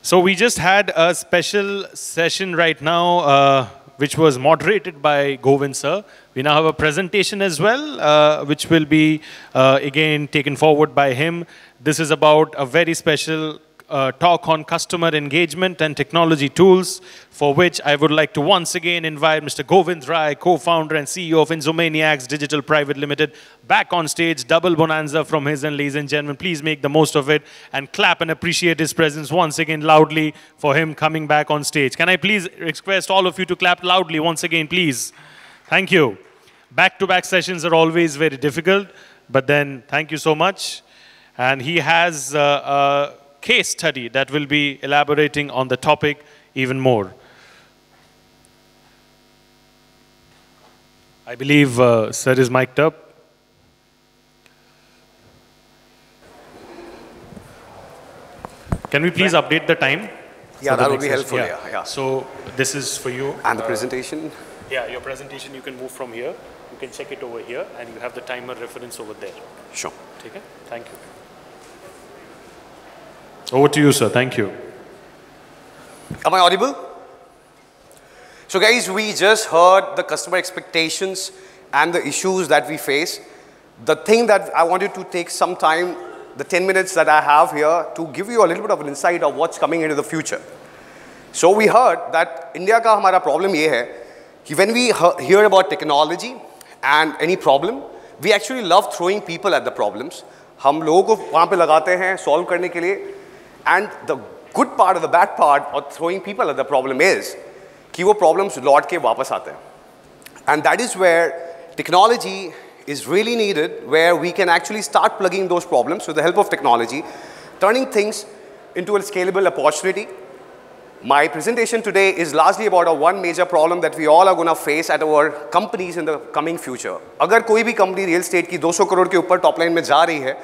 So we just had a special session right now, which was moderated by Govind sir. We now have a presentation as well, which will be again taken forward by him. This is about a very special talk on customer engagement and technology tools, for which I would like to once again invite Mr. Govind Rai, co-founder and CEO of Insomniacs Digital Private Limited, back on stage. Double bonanza from his end, ladies and gentlemen. Please make the most of it and clap and appreciate his presence once again loudly for him coming back on stage. Can I please request all of you to clap loudly once again, please? Thank you. Back-to-back sessions are always very difficult, but then thank you so much. And he has a case study that will be elaborating on the topic even more. I believe sir is mic'd up. Can we please update the time? Yeah, that would be helpful. Yeah. So this is for you. And the presentation? Yeah, your presentation you can move from here. You can check it over here, and you have the timer reference over there. Sure. Okay? Thank you. Over to you, sir. Thank you. Am I audible? So guys, we just heard the customer expectations and the issues that we face. The thing that I wanted to take some time, the 10 minutes that I have here, to give you a little bit of an insight of what's coming into the future. So we heard that India ka hamara problem ye hai ki when we hear about technology and any problem, we actually love throwing people at the problems. हम लोगों को वहाँ पे लगाते हैं solve करने के लिए. And the good part or the bad part of throwing people at the problem is कि वो problems लौट के वापस आते हैं. And that is where technology is really needed, where we can actually start plugging those problems with the help of technology, turning things into a scalable opportunity. My presentation today is largely about one major problem that we all are going to face at our companies in the coming future. अगर कोई भी company real estate की 200 करोड़ के ऊपर top line में जा रही है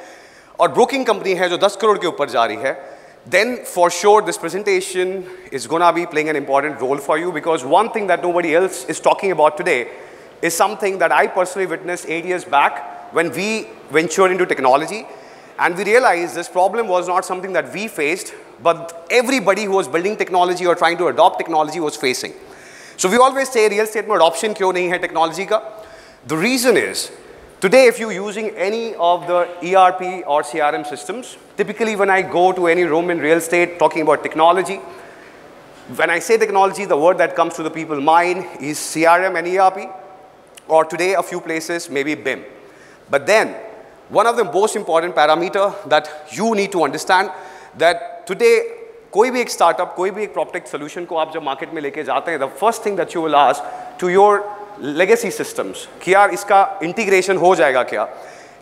और broking company है जो 10 करोड़ के ऊपर जा रही है, then for sure this presentation is going to be playing an important role for you, because one thing that nobody else is talking about today is something that I personally witnessed 8 years back when we ventured into technology, and we realized this problem was not something that we faced, but everybody who was building technology or trying to adopt technology was facing. So we always say real estate में adoption क्यों नहीं है technology का? The reason is, today if you're using any of the ERP or CRM systems, typically when I go to any room in real estate talking about technology, when I say technology, the word that comes to the people's mind is CRM and ERP, or today a few places maybe BIM. But then one of the most important parameter that you need to understand, that today कोई भी एक startup, कोई भी एक PropTech solution को आप जब market में लेके जाते हैं, the first thing that you will ask to your legacy systems कि यार इसका integration हो जाएगा क्या?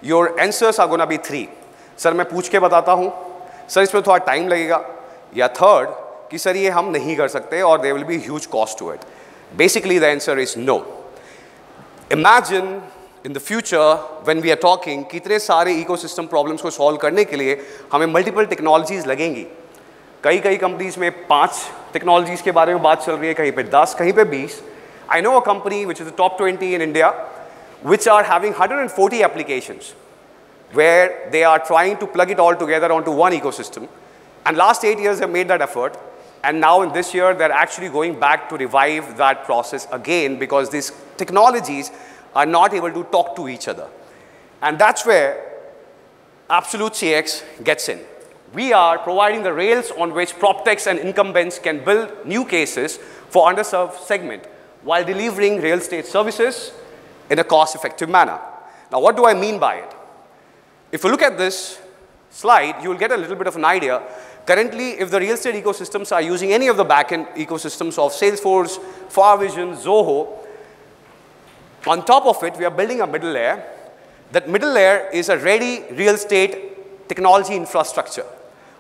Your answers are gonna be 3. Sir मैं पूछ के बताता हूँ, सर इसमें थोड़ा time लगेगा, या third कि सर ये हम नहीं कर सकते और there will be huge cost to it. Basically the answer is no. Imagine in the future when we are talking कितने सारे ecosystem problems को solve करने के लिए हमें multiple technologies लगेंगी. कई companies में 5 technologies के बारे में बात चल रही है, कहीं पे 10, कहीं पे 20. I know a company which is the top 20 in India, which are having 140 applications, where they are trying to plug it all together onto one ecosystem. And last 8 years they've made that effort. And now in this year, they're actually going back to revive that process again, because these technologies are not able to talk to each other. And that's where Absolute CX gets in. We are providing the rails on which PropTechs and incumbents can build new cases for underserved segment while delivering real estate services in a cost-effective manner. Now, what do I mean by it? If you look at this slide, you will get a little bit of an idea. Currently, if the real estate ecosystems are using any of the back-end ecosystems of Salesforce, FarVision, Zoho, on top of it, we are building a middle layer. That middle layer is a ready real estate technology infrastructure,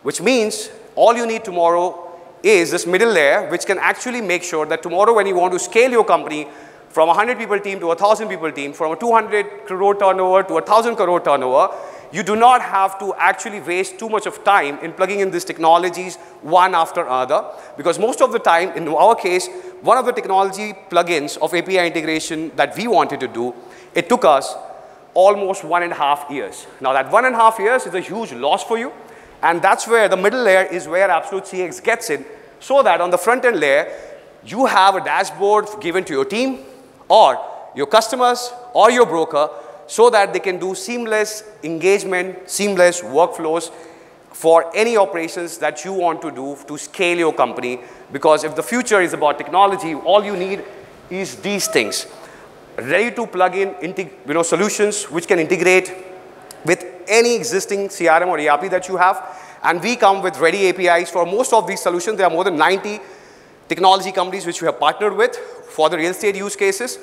which means all you need tomorrow is this middle layer, which can actually make sure that tomorrow when you want to scale your company from a 100 people team to a 1,000 people team, from a 200 crore turnover to a 1,000 crore turnover, you do not have to actually waste too much of time in plugging in these technologies one after another, because most of the time, in our case, one of the technology plugins of API integration that we wanted to do, it took us almost 1.5 years. Now that 1.5 years is a huge loss for you. And that's where the middle layer is where Absolute CX gets in, so that on the front-end layer, you have a dashboard given to your team or your customers or your broker so that they can do seamless engagement, seamless workflows for any operations that you want to do to scale your company. Because if the future is about technology, all you need is these things. Ready to plug in solutions which can integrate with any existing CRM or ERP that you have. And we come with ready APIs for most of these solutions. There are more than 90 technology companies which we have partnered with for the real estate use cases.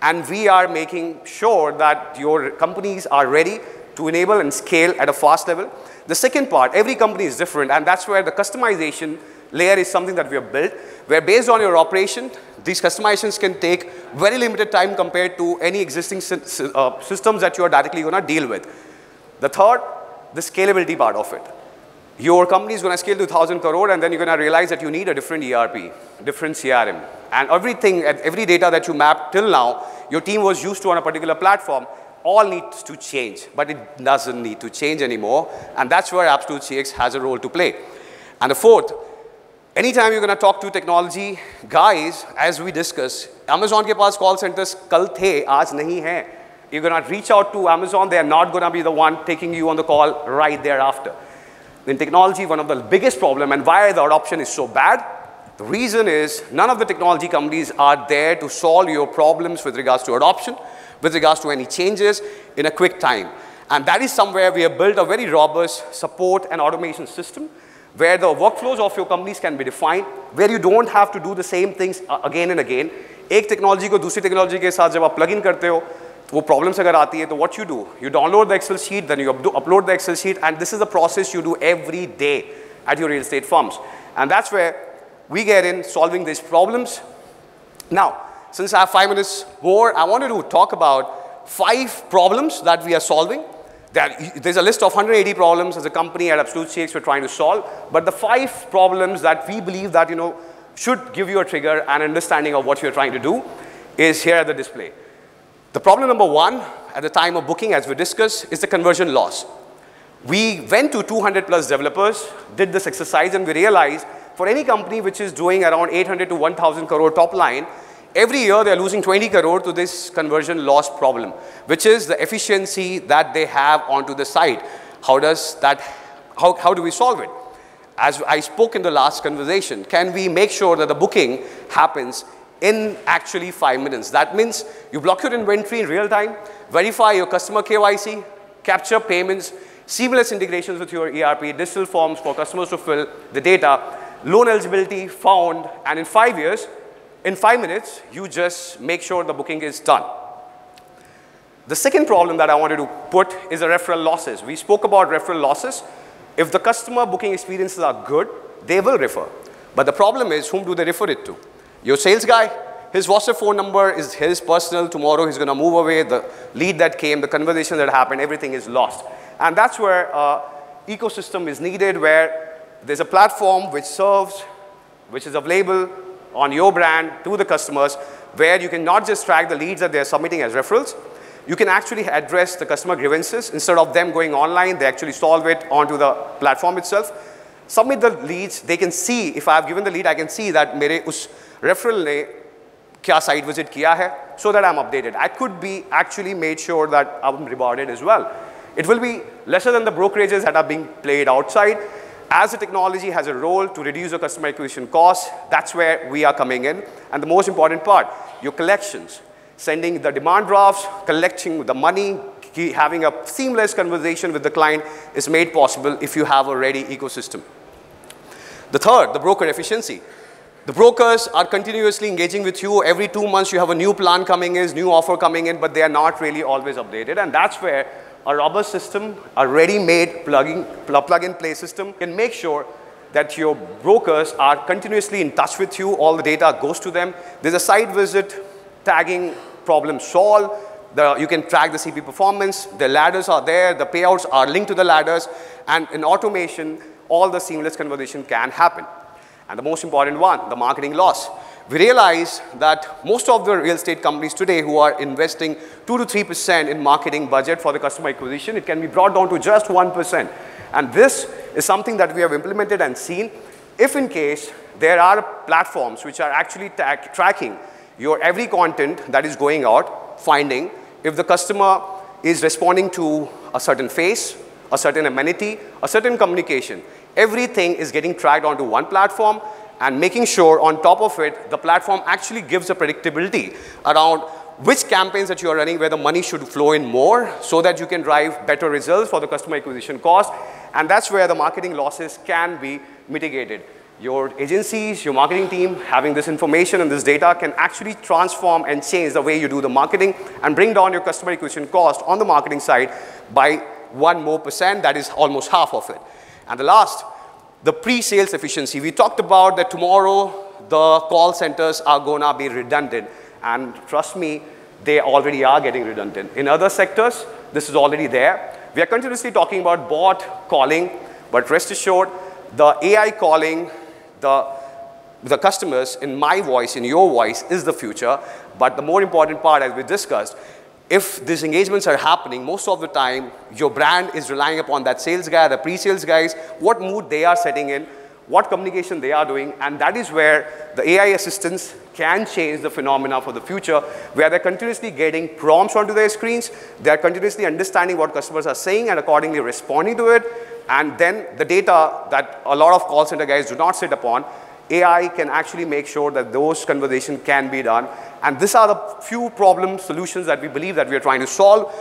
And we are making sure that your companies are ready to enable and scale at a fast level. The second part, every company is different, and that's where the customization layer is something that we have built, where based on your operation, these customizations can take very limited time compared to any existing systems that you are directly going to deal with. The third, the scalability part of it. Your company is going to scale to 1,000 crore, and then you're going to realize that you need a different ERP, different CRM. And everything, every data that you mapped till now, your team was used to on a particular platform, all needs to change, but it doesn't need to change anymore. And that's where Absolute CX has a role to play. And the fourth, anytime you're going to talk to technology guys, as we discuss, Amazon ke paas call centers kal the, aaj nahi hai. You're going to reach out to Amazon, they are not going to be the one taking you on the call right thereafter. In technology, one of the biggest problems and why the adoption is so bad, the reason is none of the technology companies are there to solve your problems with regards to adoption, with regards to any changes in a quick time. And that is somewhere we have built a very robust support and automation system where the workflows of your companies can be defined, where you don't have to do the same things again and again. एक technology को दूसरी technology के साथ जब आप plug in करते हो, वो problems अगर आती है तो what you do? You download the Excel sheet, then you upload the Excel sheet, and this is the process you do every day at your real estate firms. And that's where we get in solving these problems. Now, since I have 5 minutes more, I wanted to talk about 5 problems that we are solving. There's a list of 180 problems as a company at Absolute CX we're trying to solve, but the 5 problems that we believe that should give you a trigger and understanding of what you're trying to do is here at the display. The problem number 1 at the time of booking, as we discussed, is the conversion loss. We went to 200 plus developers, did this exercise, and we realized for any company which is doing around 800 to 1,000 crore top line, every year they're losing 20 crore to this conversion loss problem, which is the efficiency that they have onto the site. How do we solve it? As I spoke in the last conversation, can we make sure that the booking happens in actually 5 minutes? That means you block your inventory in real time, verify your customer KYC, capture payments, seamless integrations with your ERP, digital forms for customers to fill the data, loan eligibility found, and in 5 years, in 5 minutes, you just make sure the booking is done. The second problem that I wanted to put is the referral losses. We spoke about referral losses. If the customer booking experiences are good, they will refer. But the problem is, whom do they refer it to? Your sales guy, his WhatsApp phone number is his personal. Tomorrow he's going to move away. The lead that came, the conversation that happened, everything is lost. And that's where ecosystem is needed, where there's a platform which serves, which is available on your brand to the customers, where you can not just track the leads that they're submitting as referrals, you can actually address the customer grievances. Instead of them going online, they actually solve it onto the platform itself. Submit the leads, they can see, if I have given the lead, I can see that मेरे उस referral ने क्या site visit किया है, so that I'm updated. I could be actually made sure that I'm rewarded as well. It will be lesser than the brokerages that are being played outside. As the technology has a role to reduce the customer acquisition costs, that's where we are coming in. And the most important part, your collections. Sending the demand drafts, collecting the money, having a seamless conversation with the client is made possible if you have a ready ecosystem. The third, the broker efficiency. The brokers are continuously engaging with you. Every 2 months you have a new plan coming in, new offer coming in, but they are not really always updated. And that's where a robust system, a ready-made plug-and-play system can make sure that your brokers are continuously in touch with you. All the data goes to them. There's a site visit, tagging, problem solved. You can track the CP performance. The ladders are there. The payouts are linked to the ladders. And in automation, all the seamless conversation can happen. And the most important one, the marketing loss. we realized that most of the real estate companies today who are investing 2 to 3% in marketing budget for the customer acquisition, it can be brought down to just 1%. And this is something that we have implemented and seen. If in case there are platforms which are actually tracking your every content that is going out, finding if the customer is responding to a certain face, a certain amenity, a certain communication, everything is getting tracked onto one platform, and making sure on top of it, the platform actually gives a predictability around which campaigns that you are running where the money should flow in more so that you can drive better results for the customer acquisition cost. And that's where the marketing losses can be mitigated. Your agencies, your marketing team, having this information and this data can actually transform and change the way you do the marketing and bring down your customer acquisition cost on the marketing side by 1% more. That is almost half of it. And the last, the pre-sales efficiency. We talked about that tomorrow the call centers are going to be redundant. And trust me, they already are getting redundant. In other sectors, this is already there. We are continuously talking about bot calling, but rest assured, the AI calling the customers in my voice, in your voice, is the future. But the more important part, as we discussed, if these engagements are happening, most of the time, your brand is relying upon that sales guy, the pre-sales guys, what mood they are setting in, what communication they are doing, and that is where the AI assistants can change the phenomena for the future, where they're continuously getting prompts onto their screens, they're continuously understanding what customers are saying and accordingly responding to it, and then the data that a lot of call center guys do not sit upon, AI can actually make sure that those conversations can be done. And these are the few problem solutions that we believe that we are trying to solve.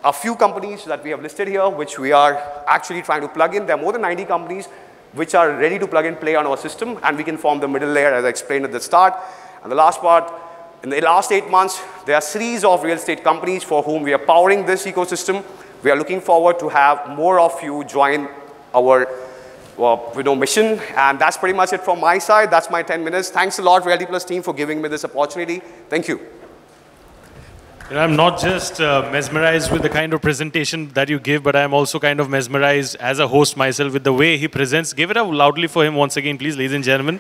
A few companies that we have listed here, which we are actually trying to plug in. There are more than 90 companies which are ready to plug and play on our system, and we can form the middle layer, as I explained at the start. And the last part, in the last 8 months, there are a series of real estate companies for whom we are powering this ecosystem. We are looking forward to have more of you join our mission, and that's pretty much it from my side. That's my 10 minutes. Thanks a lot, Reality Plus team, for giving me this opportunity. Thank you. You know, I'm not just mesmerized with the kind of presentation that you give, but I'm also kind of mesmerized as a host myself with the way he presents. Give it up loudly for him once again, please, ladies and gentlemen.